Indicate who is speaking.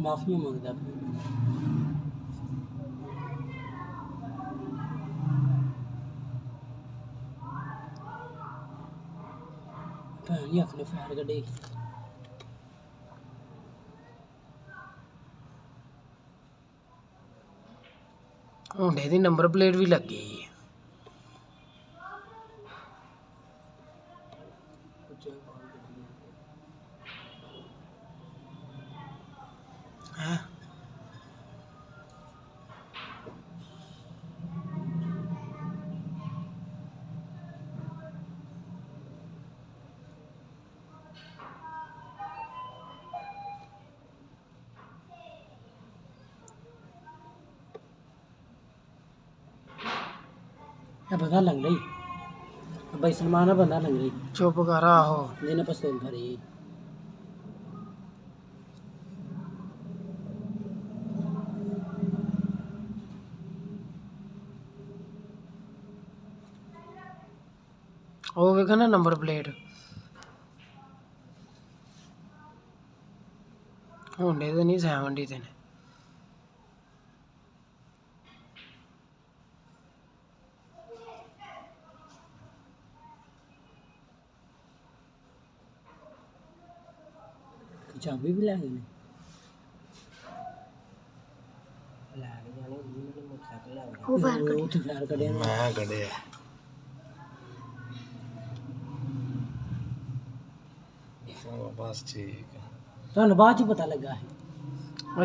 Speaker 1: माफी मांगदा भैन आखने फैर कड्ढे
Speaker 2: होंडे दी नंबर प्लेट भी लगी है।
Speaker 1: पता लग रही भाई सलमान का बंदा लग रही
Speaker 2: चुप कर आहो
Speaker 1: जिन्हें पिस्तौल फड़ी
Speaker 2: वो वेखा ना नंबर प्लेट होंडे ते नहीं 70 ते ने
Speaker 1: चाबी भी लै गए उत्थे फैर कड्ढे
Speaker 2: मैं कड़े बस ठीक है
Speaker 1: तुहानू बाद च पता लगा है